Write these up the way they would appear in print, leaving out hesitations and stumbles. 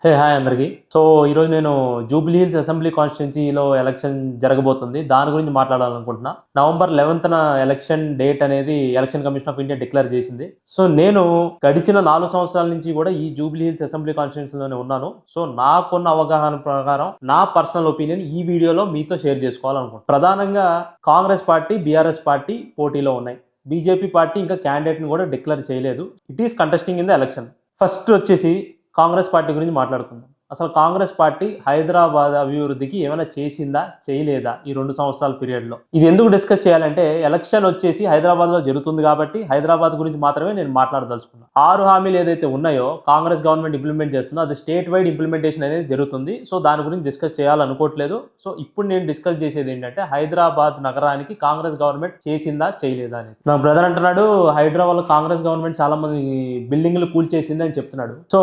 Hi అందరికి. So ఈరోజు నేను జూబ్లీ హిల్స్ అసెంబ్లీ కాన్స్టిట్యున్సీలో ఎలక్షన్ జరగబోతుంది. దాని గురించి మాట్లాడాలనుకుంటున్నా. నవంబర్ 11న ఎలక్షన్ డేట్ అనేది election commission of India declare చేసింది. సో నేను గడిచిన 4 సంవత్సరాల నుంచి కూడా ఈ జూబ్లీ హిల్స్ అసెంబ్లీ కాన్స్టిట్యున్సీలోనే ఉన్నాను. సో నాకున్న అవగాహన ప్రకారం నా పర్సనల్ ఒపీనియన్ ఈ వీడియోలో మీతో షేర్ చేసుకోవాలనుకుంటున్నాను. ప్రధానంగా కాంగ్రెస్ పార్టీ, బీఆర్ఎస్ పార్టీ పోటీలో ఉన్నాయి. బీజేపీ పార్టీ ఇంకా క్యాండిడేట్ని కూడా డిక్లేర్ చేయలేదు. It is contesting in the election. First వచ్చేసి కాంగ్రెస్ పార్టీ గురించి మాట్లాడుకుందాం. అసలు కాంగ్రెస్ పార్టీ హైదరాబాద్ అభివృద్ధికి ఏమైనా చేసిందా, చేయలేదా ఈ 2 సంవత్సరాల పీరియడ్లో? ఇది ఎందుకు డిస్కస్ చేయాలంటే ఎలక్షన్ వచ్చేసి హైదరాబాద్లో జరుగుతుంది కాబట్టి హైదరాబాద్ గురించి మాత్రమే నేను మాట్లాడదలుచుకున్నాను. 6 హామీలు ఏదైతే ఉన్నాయో కాంగ్రెస్ గవర్నమెంట్ ఇంప్లిమెంట్ చేస్తుందో అది స్టేట్ వైడ్ ఇంప్లిమెంటేషన్ అనేది జరుగుతుంది. సో దాని గురించి డిస్కస్ చేయాలనుకోవట్లేదు. సో ఇప్పుడు నేను డిస్కస్ చేసేది ఏంటంటే హైదరాబాద్ నగరానికి కాంగ్రెస్ గవర్నమెంట్ చేసిందా, చేయలేదా అని. నా బ్రదర్ అంటున్నాడు హైదరాబాద్లో కాంగ్రెస్ గవర్నమెంట్ చాలా మంది బిల్డింగ్లు కూల్చేసింది అని చెప్తున్నాడు. సో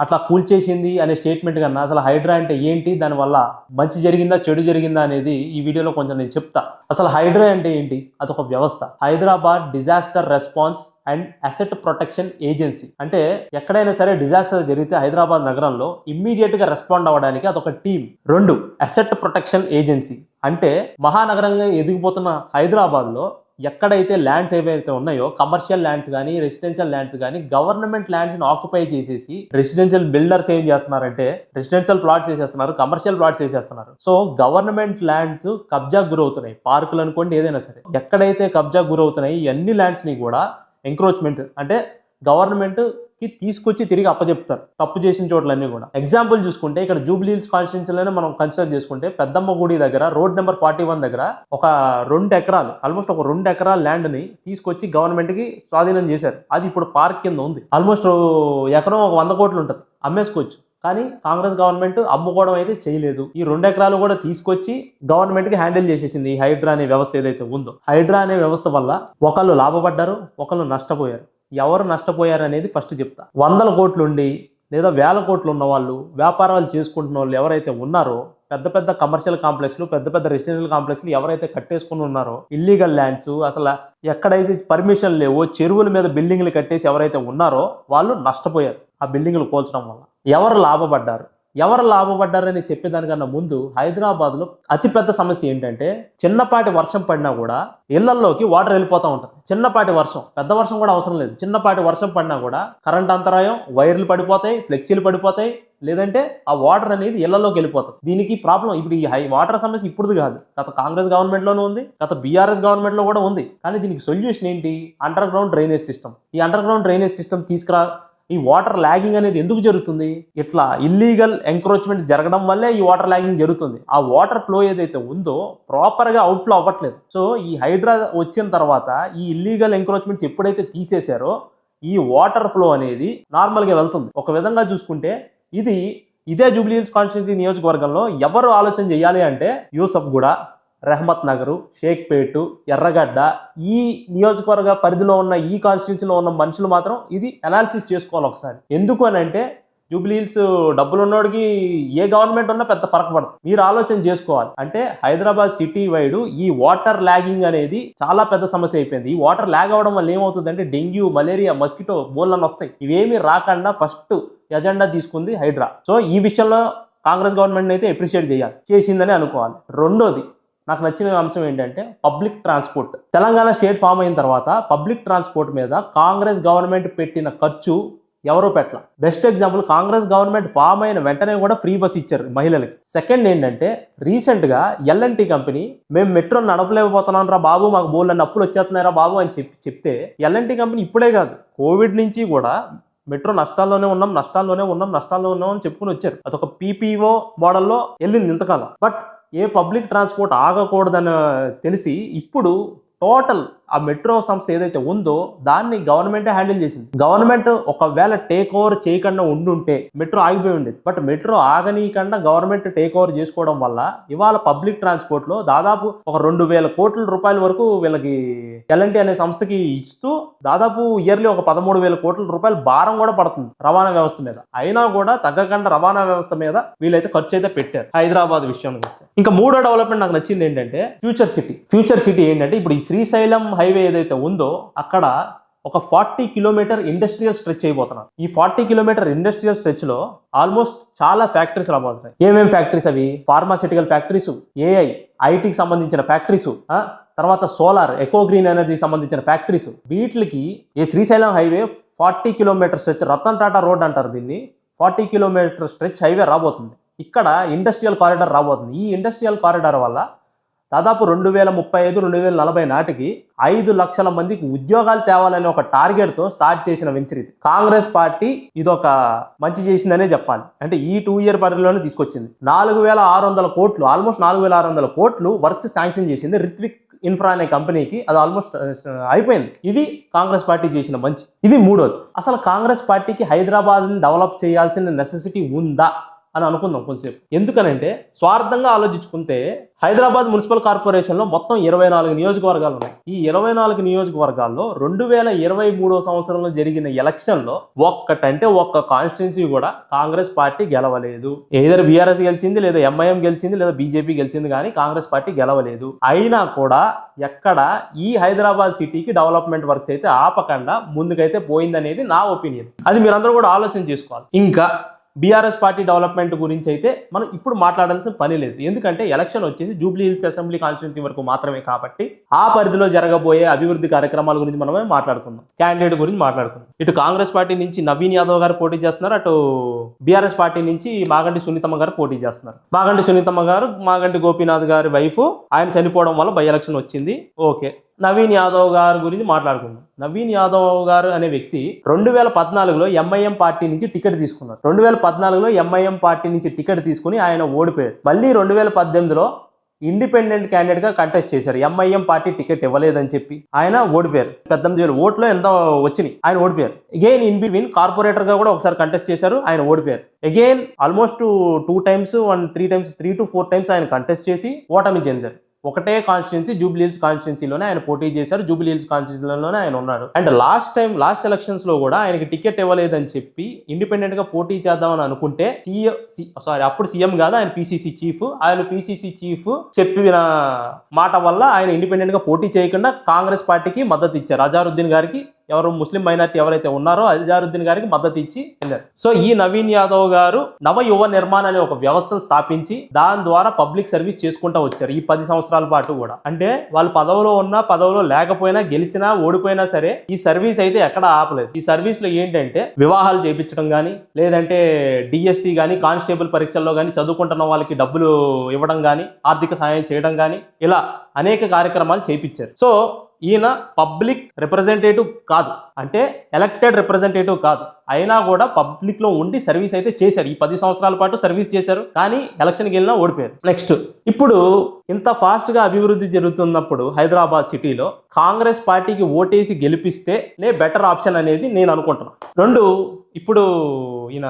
అట్లా కూల్చేసింది అనే స్టేట్మెంట్ కన్నా అసలు హైడ్రా అంటే ఏంటి, దానివల్ల మంచి జరిగిందా, చెడు జరిగిందా అనేది ఈ వీడియోలో కొంచెం నేను చెప్తా. అసలు హైడ్రా అంటే ఏంటి? అదొక వ్యవస్థ. Hyderabad disaster response and asset protection agency. అంటే ఎక్కడైనా సరే డిజాస్టర్ జరిగితే హైదరాబాద్ నగరంలో ఇమ్మీడియట్ గా రెస్పాండ్ అవ్వడానికి అదొక టీం. 2 asset protection agency. అంటే మహానగరంగా ఎదిగిపోతున్న హైదరాబాద్ లో ఎక్కడైతే ల్యాండ్స్ ఏవైతే ఉన్నాయో కమర్షియల్ ల్యాండ్స్ కానీ, రెసిడెన్షియల్ ల్యాండ్స్ కానీ గవర్నమెంట్ ల్యాండ్స్ ని ఆక్యుపై చేసేసి రెసిడెన్షియల్ బిల్డర్స్ ఏం చేస్తున్నారంటే రెసిడెన్షియల్ ప్లాట్స్ వేసేస్తున్నారు, కమర్షియల్ ప్లాట్స్ వేసేస్తున్నారు. సో గవర్నమెంట్ ల్యాండ్స్ కబ్జాకు గురవుతున్నాయి. పార్కులు అనుకోండి, ఏదైనా సరే ఎక్కడైతే కబ్జాకు గురవుతున్నాయి ఈ అన్ని ల్యాండ్స్ ని కూడా ఎంక్రోచ్మెంట్ అంటే గవర్నమెంట్ కి తీసుకొచ్చి తిరిగి అప్పచెప్తారు తప్పు చేసిన చోట్లన్నీ కూడా. ఎగ్జాంపుల్ చూసుకుంటే ఇక్కడ జూబ్లీ హిల్స్ కాన్స్టిట్యున్సీలోనే మనం కన్సిడర్ చేసుకుంటే పెద్దమ్మ గుడి దగ్గర రోడ్ నెంబర్ 41 దగ్గర ఒక 2 ఎకరాలు ఆల్మోస్ట్ ఒక 2 ఎకరాల ల్యాండ్ ని తీసుకొచ్చి గవర్నమెంట్ కి స్వాధీనం చేశారు. అది ఇప్పుడు పార్క్ కింద ఉంది. ఆల్మోస్ట్ ఎకరం ఒక 100 కోట్లు ఉంటుంది, అమ్మేసుకోవచ్చు. కానీ కాంగ్రెస్ గవర్నమెంట్ అమ్ముకోవడం అయితే చేయలేదు. ఈ 2 ఎకరాలు కూడా తీసుకొచ్చి గవర్నమెంట్ కి హ్యాండిల్ చేసేసింది. ఈ హైడ్రా అనే వ్యవస్థ ఏదైతే ఉందో, హైడ్రా అనే వ్యవస్థ వల్ల ఒకళ్ళు లాభపడ్డారు, ఒకళ్ళు నష్టపోయారు. ఎవరు నష్టపోయారు అనేది ఫస్ట్ చెప్తా. 100 కోట్లు ఉండి లేదా 1000 కోట్లు ఉన్న వాళ్ళు, వ్యాపారాలు చేసుకుంటున్న వాళ్ళు ఎవరైతే ఉన్నారో, పెద్ద పెద్ద కమర్షియల్ కాంప్లెక్స్లు, పెద్ద పెద్ద రెసిడెన్షియల్ కాంప్లెక్స్లు ఎవరైతే కట్టేసుకుని ఉన్నారో, ఇల్లీగల్ ల్యాండ్స్, అసలు ఎక్కడైతే పర్మిషన్ లేవో చెరువుల మీద బిల్డింగ్లు కట్టేసి ఎవరైతే ఉన్నారో వాళ్ళు నష్టపోయారు ఆ బిల్డింగ్లు కూల్చడం వల్ల. ఎవరు లాభపడ్డారని చెప్పేదానికన్నా ముందు హైదరాబాద్లో అతిపెద్ద సమస్య ఏంటంటే చిన్నపాటి వర్షం పడినా కూడా ఇళ్లల్లోకి వాటర్ వెళ్ళిపోతూ ఉంటుంది. చిన్నపాటి వర్షం, పెద్ద వర్షం కూడా అవసరం లేదు, చిన్నపాటి వర్షం పడినా కూడా కరెంట్ అంతరాయం, వైర్లు పడిపోతాయి, ఫ్లెక్సీలు పడిపోతాయి, లేదంటే ఆ వాటర్ అనేది ఇళ్లలోకి వెళ్ళిపోతుంది. దీనికి ప్రాబ్లం ఇప్పుడు ఈ వాటర్ సమస్య ఇప్పుడుది కాదు, గత కాంగ్రెస్ గవర్నమెంట్లోనూ ఉంది, గత బీఆర్ఎస్ గవర్నమెంట్లో కూడా ఉంది. కానీ దీనికి సొల్యూషన్ ఏంటి? Under ground drainage system. ఈ అండర్ గ్రౌండ్ డ్రైనేజ్ సిస్టమ్ తీసుకురా. ఈ వాటర్ ల్యాగింగ్ అనేది ఎందుకు జరుగుతుంది? ఇట్లా ఇల్లీగల్ ఎంక్రోచ్మెంట్ జరగడం వల్లే ఈ వాటర్ ల్యాగింగ్ జరుగుతుంది. ఆ వాటర్ ఫ్లో ఏదైతే ఉందో ప్రాపర్గా అవుట్ఫ్లో అవ్వట్లేదు. సో ఈ హైడ్రా వచ్చిన తర్వాత ఈ ఇల్లీగల్ ఎంక్రోచ్మెంట్స్ ఎప్పుడైతే తీసేశారో ఈ వాటర్ ఫ్లో అనేది నార్మల్గా వెళ్తుంది. ఒక విధంగా చూసుకుంటే ఇదే జూబ్లీ హిల్స్ కాన్స్టిట్యున్సీ నియోజకవర్గంలో ఎవరు ఆలోచన చేయాలి అంటే యూసఫ్గూడ, రెహమత్ నగరు, షేక్పేటు, ఎర్రగడ్డ, ఈ నియోజకవర్గ పరిధిలో ఉన్న ఈ కాన్స్టిట్యున్సీలో ఉన్న మనుషులు మాత్రం ఇది అనాలిసిస్ చేసుకోవాలి ఒకసారి. ఎందుకు అని అంటే జూబ్లీ హిల్స్ డబ్బులు ఉన్నోడికి ఏ గవర్నమెంట్ ఉన్నా పెద్ద ఫరక పడదు. మీరు ఆలోచన చేసుకోవాలి. అంటే హైదరాబాద్ సిటీ వైడ్ ఈ వాటర్ ల్యాగింగ్ అనేది చాలా పెద్ద సమస్య అయిపోయింది. ఈ వాటర్ ల్యాగ్ అవడం వల్ల ఏమవుతుంది అంటే డెంగ్యూ, మలేరియా, మస్కిటో బోన్లన్నీ వస్తాయి. ఇవేమీ రాకుండా ఫస్ట్ ఎజెండా తీసుకుంది హైడ్రా. సో ఈ విషయంలో కాంగ్రెస్ గవర్నమెంట్ అయితే అప్రిషియేట్ చేసిందని అనుకోవాలి. రెండోది నాకు నచ్చిన అంశం ఏంటంటే public transport. Telangana state form అయిన తర్వాత పబ్లిక్ ట్రాన్స్పోర్ట్ మీద కాంగ్రెస్ గవర్నమెంట్ పెట్టిన ఖర్చు ఎవరో పెట్టల. Best example, Congress government form అయిన వెంటనే కూడా ఫ్రీ బస్ ఇచ్చారు మహిళలకి. సెకండ్ ఏంటంటే రీసెంట్ గా ఎల్ఎన్టీ కంపెనీ మేము మెట్రో నడపలేకపోతున్నాం రా బాబు, మాకు బోల్డ్ అప్పులు వచ్చేస్తున్నారా బాబు అని చెప్తే ఎల్ఎన్టీ కంపెనీ ఇప్పుడే కాదు కోవిడ్ నుంచి కూడా మెట్రో నష్టాల్లోనే ఉన్నాం అని చెప్పుకుని వచ్చారు. అదొక పీపీఓ మోడల్లో వెళ్ళింది ఇంతకాలం. బట్ ఏ పబ్లిక్ ట్రాన్స్పోర్ట్ ఆగకూడదని తెలిసి ఇప్పుడు టోటల్ ఆ మెట్రో సంస్థ ఏదైతే ఉందో దాన్ని గవర్నమెంటే హ్యాండిల్ చేసింది. గవర్నమెంట్ ఒకవేళ టేక్ ఓవర్ చేయకుండా ఉండుంటే మెట్రో ఆగిపోయి ఉండేది. బట్ మెట్రో ఆగనీయకుండా గవర్నమెంట్ టేక్ ఓవర్ చేసుకోవడం వల్ల ఇవాళ పబ్లిక్ ట్రాన్స్పోర్ట్ లో దాదాపు ఒక 2,000 కోట్ల రూపాయల వరకు వీళ్ళకి ఎల్ఎన్టీ అనే సంస్థకి ఇస్తూ దాదాపు ఇయర్లీ ఒక 13,000 కోట్ల రూపాయలు భారం కూడా పడుతుంది రవాణా వ్యవస్థ మీద. అయినా కూడా తగ్గకుండా రవాణా వ్యవస్థ మీద వీళ్ళైతే ఖర్చు అయితే పెట్టారు. హైదరాబాద్ విషయానికి వస్తే ఇంకా మూడో డెవలప్మెంట్ నాకు నచ్చింది ఏంటంటే ఫ్యూచర్ సిటీ ఏంటంటే ఇప్పుడు ఈ శ్రీశైలం హైవే ఏదైతే ఉందో అక్కడ ఒక 40 కిలోమీటర్ ఇండస్ట్రియల్ స్ట్రెచ్ అయిపోతున్నారు. ఈ 40 కిలోమీటర్ ఇండస్ట్రియల్ స్ట్రెచ్ లో ఆల్మోస్ట్ చాలా ఫ్యాక్టరీస్ రాబోతున్నాయి. ఏమేమి ఫ్యాక్టరీస్ అవి? ఫార్మాసిటికల్ ఫ్యాక్టరీస్, ఏఐ, ఐటీకి సంబంధించిన ఫ్యాక్టరీస్, తర్వాత సోలార్, ఎకో గ్రీన్ ఎనర్జీకి సంబంధించిన ఫ్యాక్టరీస్. వీటికి ఈ Srisailam highway 40 kilometre stretch, Ratan Tata road అంటారు దీన్ని, 40 కిలోమీటర్ స్ట్రెచ్ హైవే రాబోతుంది. ఇక్కడ ఇండస్ట్రియల్ కారిడార్ రాబోతుంది. ఈ ఇండస్ట్రియల్ కారిడార్ వల్ల దాదాపు 2035, 2040 నాటికి 5 లక్షల మందికి ఉద్యోగాలు తేవాలనే ఒక టార్గెట్తో స్టార్ట్ చేసిన వెంచర్ ఇది. కాంగ్రెస్ పార్టీ ఇదొక మంచి చేసిందనే చెప్పాలి. అంటే ఈ 2 ఇయర్ పరిధిలోనే తీసుకొచ్చింది. 4,600 కోట్లు, ఆల్మోస్ట్ 4,600 కోట్లు వర్క్స్ శాంక్షన్ చేసింది రిత్విక్ ఇన్ఫ్రా అనే కంపెనీకి. అది ఆల్మోస్ట్ అయిపోయింది. ఇది కాంగ్రెస్ పార్టీ చేసిన మంచి. ఇది మూడోది. అసలు కాంగ్రెస్ పార్టీకి హైదరాబాద్ని డెవలప్ చేయాల్సిన నెసెసిటీ ఉందా అని అనుకుందాం కొంచెంసేపు. ఎందుకనంటే స్వార్థంగా ఆలోచించుకుంటే హైదరాబాద్ మున్సిపల్ కార్పొరేషన్లో మొత్తం 24 నియోజకవర్గాలు ఉన్నాయి. ఈ 24 నియోజకవర్గాల్లో 2023 సంవత్సరంలో జరిగిన ఎలక్షన్లో ఒక్క కాన్స్టిట్యున్సీ కూడా కాంగ్రెస్ పార్టీ గెలవలేదు. ఏదర్ బీఆర్ఎస్ గెలిచింది, లేదా ఎంఐఎం గెలిచింది, లేదా బీజేపీ గెలిచింది, కానీ కాంగ్రెస్ పార్టీ గెలవలేదు. అయినా కూడా ఎక్కడ ఈ హైదరాబాద్ సిటీకి డెవలప్మెంట్ వర్క్స్ అయితే ఆపకుండా ముందుకైతే పోయిందనేది నా ఒపీనియన్. అది మీరందరూ కూడా ఆలోచన చేసుకోవాలి. ఇంకా బీఆర్ఎస్ పార్టీ డెవలప్మెంట్ గురించి అయితే మనం ఇప్పుడు మాట్లాడాల్సిన పని లేదు. ఎందుకంటే ఎలక్షన్ వచ్చేసి జూబ్లీ హిల్స్ అసెంబ్లీ కాన్స్టిట్యున్సీ వరకు మాత్రమే కాబట్టి ఆ పరిధిలో జరగబోయే అభివృద్ధి కార్యక్రమాల గురించి మనమే మాట్లాడుకుందాం. క్యాండిడేట్ గురించి మాట్లాడుకుందాం. ఇటు కాంగ్రెస్ పార్టీ నుంచి నవీన్ యాదవ్ గారు పోటీ చేస్తున్నారు, అటు బీఆర్ఎస్ పార్టీ నుంచి మాగంటి సునీతమ్మ గారు పోటీ చేస్తున్నారు. మాగంటి సునీతమ్మ గారు మాగంటి గోపీనాథ్ గారి వైఫ్, ఆయన చనిపోవడం వల్ల బై ఎలక్షన్ వచ్చింది. ఓకే, నవీన్ యాదవ్ గారి గురించి మాట్లాడుకుందాం. నవీన్ యాదవ్ గారు అనే వ్యక్తి 2014లో ఎంఐఎం పార్టీ నుంచి టికెట్ తీసుకున్నారు. 2014లో ఎంఐఎం పార్టీ నుంచి టికెట్ తీసుకుని ఆయన ఓడిపోయారు. మళ్ళీ 2018లో ఇండిపెండెంట్ క్యాండిడేట్ గా కంటెస్ట్ చేశారు. ఎంఐఎం పార్టీ టికెట్ ఇవ్వలేదని చెప్పి ఆయన ఓడిపోయారు. 18,000 ఓట్లో ఎంత వచ్చినాయి, ఆయన ఓడిపోయారు. అగైన్ ఇన్ బిట్వీన్ కార్పొరేటర్ గా కూడా ఒకసారి కంటెస్ట్ చేశారు, ఆయన ఓడిపోయారు. Again almost 2 times 3 to 4 times ఆయన కంటెస్ట్ చేసి ఓటమి చెందారు. ఒకటే కాన్స్టిట్యున్సీ జూబ్లీ హిల్స్ కాన్స్టిట్యున్సీలోనే ఆయన పోటీ చేశారు. జూబ్లీ హిల్స్ కాన్స్టిట్యున్సీలోనే ఆయన ఉన్నాడు. అండ్ లాస్ట్ ఎలక్షన్స్ లో కూడా ఆయనకి టికెట్ ఇవ్వలేదని చెప్పి ఇండిపెండెంట్ గా పోటీ చేద్దామని అనుకుంటే అప్పుడు సీఎం కాదు, ఆయన పీసీసీ చీఫ్. ఆయన పీసీసీ చీఫ్ చెప్పిన మాట వల్ల ఆయన ఇండిపెండెంట్ గా పోటీ చేయకుండా కాంగ్రెస్ పార్టీకి మద్దతు ఇచ్చారు. అజారుద్దీన్ గారికి, ఎవరు ముస్లిం మైనార్టీ ఎవరైతే ఉన్నారో అజారుద్దీన్ గారికి మద్దతు ఇచ్చి వెళ్ళారు. సో ఈ నవీన్ యాదవ్ గారు నవ యువ నిర్మాణ్ అనే ఒక వ్యవస్థను స్థాపించి దాని ద్వారా పబ్లిక్ సర్వీస్ చేసుకుంటూ వచ్చారు ఈ 10 సంవత్సరాల పాటు కూడా. అంటే వాళ్ళు పదవిలో ఉన్నా, పదవిలో లేకపోయినా, గెలిచినా, ఓడిపోయినా సరే ఈ సర్వీస్ అయితే ఎక్కడ ఆపలేదు. ఈ సర్వీస్ లో ఏంటంటే వివాహాలు చేయించడం కానీ, లేదంటే డిఎస్సి కానీ, కానిస్టేబుల్ పరీక్షల్లో కానీ చదువుకుంటున్న వాళ్ళకి డబ్బులు ఇవ్వడం కానీ, ఆర్థిక సాయం చేయడం కానీ, ఇలా అనేక కార్యక్రమాలు చేయించారు. సో ఈయన పబ్లిక్ రిప్రజెంటేటివ్ కాదు, అంటే ఎలక్టెడ్ రిప్రజెంటేటివ్ కాదు, అయినా కూడా పబ్లిక్ లో ఉండి సర్వీస్ అయితే చేశారు. ఈ 10 సంవత్సరాల పాటు సర్వీస్ చేశారు, కానీ ఎలక్షన్కి వెళ్ళినా ఓడిపోయారు. నెక్స్ట్, ఇప్పుడు ఇంత ఫాస్ట్ గా అభివృద్ధి జరుగుతున్నప్పుడు హైదరాబాద్ సిటీలో కాంగ్రెస్ పార్టీకి ఓటేసి గెలిపిస్తే బెటర్ ఆప్షన్ అనేది నేను అనుకుంటున్నాను. 2, ఇప్పుడు ఈయన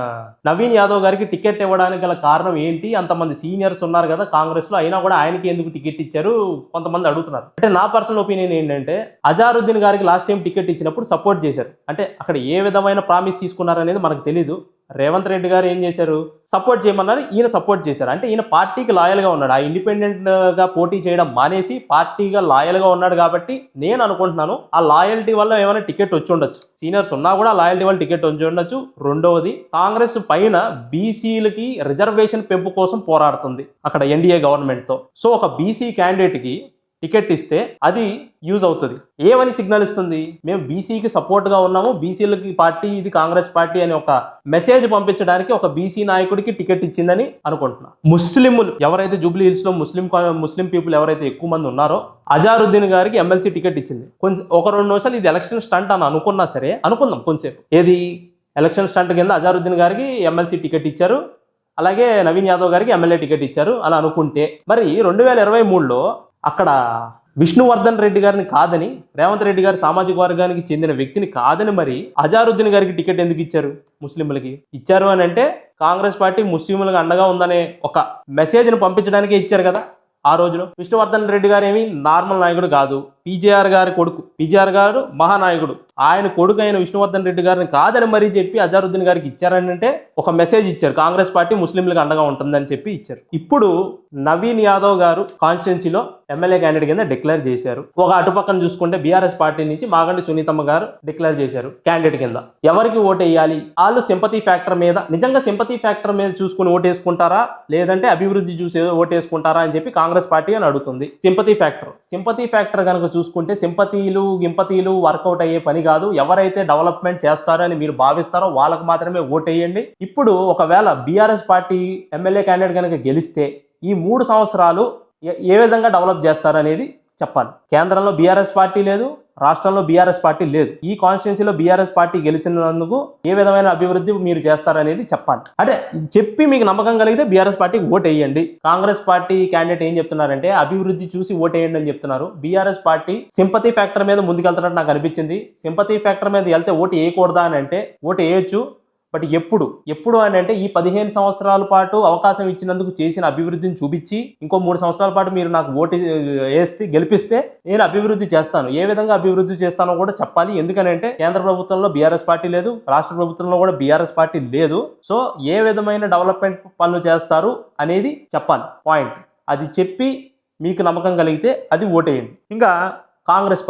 నవీన్ యాదవ్ గారికి టికెట్ ఇవ్వడానికి గల కారణం ఏంటి? అంతమంది సీనియర్స్ ఉన్నారు కదా కాంగ్రెస్ లో, అయినా కూడా ఆయనకి ఎందుకు టికెట్ ఇచ్చారు కొంతమంది అడుగుతున్నారు. అంటే నా పర్సనల్ ఒపీనియన్ ఏంటంటే అజారుద్దీన్ గారికి లాస్ట్ టైం టికెట్ ఇచ్చినప్పుడు సపోర్ట్ చేశారు. అంటే అక్కడ ఏ విధమైన ప్రామిస్ తీసుకున్నారనేది మనకు తెలీదు. రేవంత్ రెడ్డి గారు ఏం చేశారు? సపోర్ట్ చేయమన్నారు, ఈయన సపోర్ట్ చేశారు. అంటే ఈయన పార్టీకి లాయల్ గా ఉన్నాడు. ఆ ఇండిపెండెంట్ గా పోటీ చేయడం మానేసి పార్టీగా లాయల్ గా ఉన్నాడు కాబట్టి నేను అనుకుంటున్నాను ఆ లాయల్టీ వల్ల ఏమైనా టికెట్ వచ్చి ఉండొచ్చు. సీనియర్స్ ఉన్నా కూడా లాయల్టీ వల్ల టికెట్ వచ్చి ఉండొచ్చు. రెండవది, కాంగ్రెస్ పైన బీసీలకి రిజర్వేషన్ పెంపు కోసం పోరాడుతుంది అక్కడ ఎన్డీఏ గవర్నమెంట్ తో. సో ఒక బీసీ క్యాండిడేట్ కి టికెట్ ఇస్తే అది యూజ్ అవుతుంది. ఏమని సిగ్నల్ ఇస్తుంది? మేము బీసీకి సపోర్ట్ గా ఉన్నాము, బీసీలకి పార్టీ ఇది కాంగ్రెస్ పార్టీ అని ఒక మెసేజ్ పంపించడానికి ఒక బీసీ నాయకుడికి టికెట్ ఇచ్చిందని అనుకుంటున్నా. ముస్లింలు ఎవరైతే జూబ్లీ హిల్స్ లో ముస్లిం పీపుల్ ఎవరైతే ఎక్కువ మంది ఉన్నారో అజారుద్దీన్ గారికి ఎమ్మెల్సీ టికెట్ ఇచ్చింది. కొంచెం 1-2 నిమిషాలు ఇది ఎలక్షన్ స్టంట్ అని అనుకున్నా సరే, అనుకుందాం కొంచెంసేపు, ఏది ఎలక్షన్ స్టంట్ కింద అజారుద్దీన్ గారికి ఎమ్మెల్సీ టికెట్ ఇచ్చారు, అలాగే నవీన్ యాదవ్ గారికి ఎమ్మెల్యే టికెట్ ఇచ్చారు. అలా అనుకుంటే మరి 2023లో అక్కడ విష్ణువర్ధన్ రెడ్డి గారిని కాదని, రేవంత్ రెడ్డి గారి సామాజిక వర్గానికి చెందిన వ్యక్తిని కాదని మరి అజారుద్దీన్ గారికి టికెట్ ఎందుకు ఇచ్చారు? ముస్లింలకి ఇచ్చారు అని అంటే కాంగ్రెస్ పార్టీ ముస్లింలకు అండగా ఉందనే ఒక మెసేజ్ని పంపించడానికే ఇచ్చారు కదా. ఆ రోజులో విష్ణువర్ధన్ రెడ్డి గారు ఏమి నార్మల్ నాయకుడు కాదు, పీజేఆర్ గారి కొడుకు, పీజేఆర్ గారు మహానాయకుడు, ఆయన కొడుకు అయిన విష్ణువర్ధన్ రెడ్డి గారిని కాదని మరీ చెప్పి అజారుద్దీన్ గారికి ఇచ్చారని అంటే ఒక మెసేజ్ ఇచ్చారు, కాంగ్రెస్ పార్టీ ముస్లింలకు అండగా ఉంటుందని చెప్పి ఇచ్చారు. ఇప్పుడు నవీన్ యాదవ్ గారు కాన్స్టిట్యున్సీలో ఎమ్మెల్యే క్యాండిడేట్ కింద డిక్లేర్ చేశారు. ఒక అటుపక్కన చూసుకుంటే బీఆర్ఎస్ పార్టీ నుంచి మాగంటి సునీతమ్మ గారు డిక్లేర్ చేశారు క్యాండిడేట్ కింద. ఎవరికి ఓటు వేయాలి? వాళ్ళు సింపతి ఫ్యాక్టర్ మీద, నిజంగా సింపతి ఫ్యాక్టర్ మీద చూసుకుని ఓటు వేసుకుంటారా లేదంటే అభివృద్ధి చూసి ఓటు వేసుకుంటారా అని చెప్పి కాంగ్రెస్ పార్టీ అని అడుగుతుంది. సింపతి ఫ్యాక్టర్ కనుక చూసుకుంటే గింపతీలు వర్కౌట్ అయ్యే పని కాదు. ఎవరైతే డెవలప్మెంట్ చేస్తారని మీరు భావిస్తారో వాళ్ళకు మాత్రమే ఓటు వేయండి. ఇప్పుడు ఒకవేళ బీఆర్ఎస్ పార్టీ ఎమ్మెల్యే క్యాండిడేట్ కనుక గెలిస్తే ఈ 3 సంవత్సరాలు ఏ విధంగా డెవలప్ చేస్తారనేది చెప్పాలి. కేంద్రంలో బీఆర్ఎస్ పార్టీ లేదు, రాష్ట్రంలో బీఆర్ఎస్ పార్టీ లేదు. ఈ కాన్స్టిట్యున్సీలో బీఆర్ఎస్ పార్టీ గెలిచినందుకు ఏ విధమైన అభివృద్ధి మీరు చేస్తారనేది చెప్పాలి. అంటే చెప్పి మీకు నమ్మకం కలిగితే బీఆర్ఎస్ పార్టీకి ఓటు వేయండి. కాంగ్రెస్ పార్టీ క్యాండిడేట్ ఏం చెప్తున్నారంటే అభివృద్ధి చూసి ఓటు వేయండి అని చెప్తున్నారు. బీఆర్ఎస్ పార్టీ సింపతి ఫ్యాక్టర్ మీద ముందుకెళ్తున్నట్టు నాకు అనిపించింది. సింపతి ఫ్యాక్టర్ మీద వెళ్తే ఓటు వేయకూడదా అని అంటే ఓటు వేయొచ్చు, బట్ ఎప్పుడు అని అంటే ఈ 15 సంవత్సరాల పాటు అవకాశం ఇచ్చినందుకు చేసిన అభివృద్ధిని చూపించి ఇంకో 3 సంవత్సరాల పాటు మీరు నాకు ఓటు గెలిపిస్తే నేను అభివృద్ధి చేస్తాను. ఏ విధంగా అభివృద్ధి చేస్తానో కూడా చెప్పాలి. ఎందుకనంటే కేంద్ర ప్రభుత్వంలో బీఆర్ఎస్ పార్టీ లేదు, రాష్ట్ర ప్రభుత్వంలో కూడా బీఆర్ఎస్ పార్టీ లేదు. సో ఏ విధమైన డెవలప్మెంట్ పనులు చేస్తారు అనేది చెప్పాలి పాయింట్. అది చెప్పి మీకు నమ్మకం కలిగితే అది ఓటేయండి. ఇంకా కాంగ్రెస్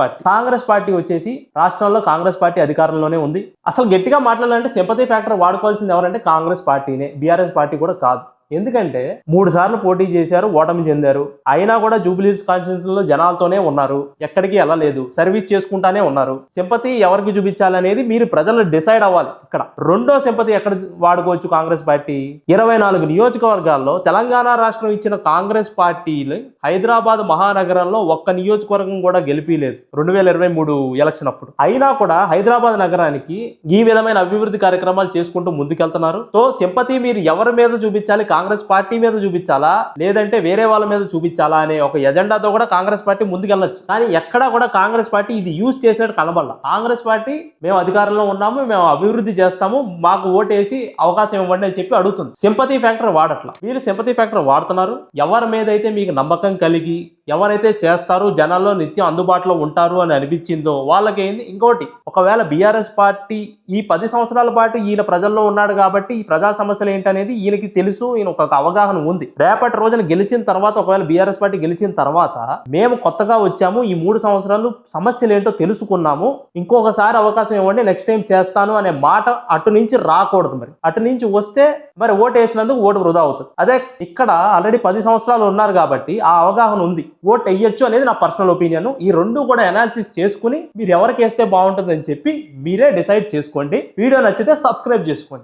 పార్టీ వచ్చేసి రాష్ట్రంలో కాంగ్రెస్ పార్టీ అధికారంలోనే ఉంది. అసలు గట్టిగా మాట్లాడాలంటే సింపతి ఫ్యాక్టర్ వాడుకోవాల్సింది ఎవరంటే కాంగ్రెస్ పార్టీనే, బీఆర్ఎస్ పార్టీ కూడా కాదు. ఎందుకంటే 3 సార్లు పోటీ చేశారు, ఓటమి చెందారు. అయినా కూడా జూబ్లీహిల్స్ కాన్స్టిట్యున్సీలో జనాలతోనే ఉన్నారు, ఎక్కడికి వెళ్ళలేదు, సర్వీస్ చేసుకుంటానే ఉన్నారు. సింపతి ఎవరికి చూపించాలనేది మీరు ప్రజలు డిసైడ్ అవ్వాలి. ఇక్కడ రెండో సింపతి ఎక్కడ వాడుకోవచ్చు కాంగ్రెస్ పార్టీ? 24 నియోజకవర్గాల్లో తెలంగాణ రాష్ట్రం ఇచ్చిన కాంగ్రెస్ పార్టీలు హైదరాబాద్ మహానగరంలో ఒక్క నియోజకవర్గం కూడా గెలిపిలేదు 2023 ఎలక్షన్ అప్పుడు. అయినా కూడా హైదరాబాద్ నగరానికి ఈ విధమైన అభివృద్ధి కార్యక్రమాలు చేసుకుంటూ ముందుకెళ్తున్నారు. సో సింపతి మీరు ఎవరి మీద చూపించాలి? కాంగ్రెస్ పార్టీ మీద చూపించాలా లేదంటే వేరే వాళ్ళ మీద చూపించాలా అనే ఒక ఎజెండాతో కూడా కాంగ్రెస్ పార్టీ ముందుకెళ్ళొచ్చు. కానీ ఎక్కడా కూడా కాంగ్రెస్ పార్టీ ఇది యూజ్ చేసినట్టు కనబడాల. కాంగ్రెస్ పార్టీ మేము అధికారంలో ఉన్నాము, మేము అభివృద్ధి చేస్తాము, మాకు ఓటేసి అవకాశం ఇవ్వండి అని చెప్పి అడుగుతుంది. సింపతి ఫ్యాక్టర్ వాడట్లా. మీరు సింపతి ఫ్యాక్టర్ వాడుతున్నారు. ఎవరి మీద అయితే మీకు నమ్మకం కలిగి ఎవరైతే చేస్తారు, జనాల్లో నిత్యం అందుబాటులో ఉంటారు అని అనిపించిందో వాళ్ళకేంది. ఇంకోటి, ఒకవేళ బీఆర్ఎస్ పార్టీ ఈ 10 సంవత్సరాల పాటు ఈయన ప్రజల్లో ఉన్నాడు కాబట్టి ఈ ప్రజా సమస్యలు ఏంటనేది ఈయనకి తెలుసు, ఈయన ఒక అవగాహన ఉంది. రేపటి రోజున గెలిచిన తర్వాత, ఒకవేళ బీఆర్ఎస్ పార్టీ గెలిచిన తర్వాత మేము కొత్తగా వచ్చాము, ఈ 3 సంవత్సరాలు సమస్యలు ఏంటో తెలుసుకున్నాము, ఇంకొకసారి అవకాశం ఇవ్వండి, నెక్స్ట్ టైం చేస్తాను అనే మాట అటు నుంచి రాకూడదు. మరి అటు నుంచి వస్తే మరి ఓటు వేసినందుకు ఓటు వృధా అవుతుంది. అదే ఇక్కడ ఆల్రెడీ 10 సంవత్సరాలు ఉన్నారు కాబట్టి ఆ అవగాహన ఉంది, ఓటు వేయొచ్చు అనేది నా పర్సనల్ ఒపీనియన్. ఈ రెండు కూడా అనాలిసిస్ చేసుకుని మీరు ఎవరికి వేస్తే బాగుంటుంది అని చెప్పి మీరే డిసైడ్ చేసుకోండి. వీడియో నచ్చితే సబ్స్క్రైబ్ చేసుకోండి.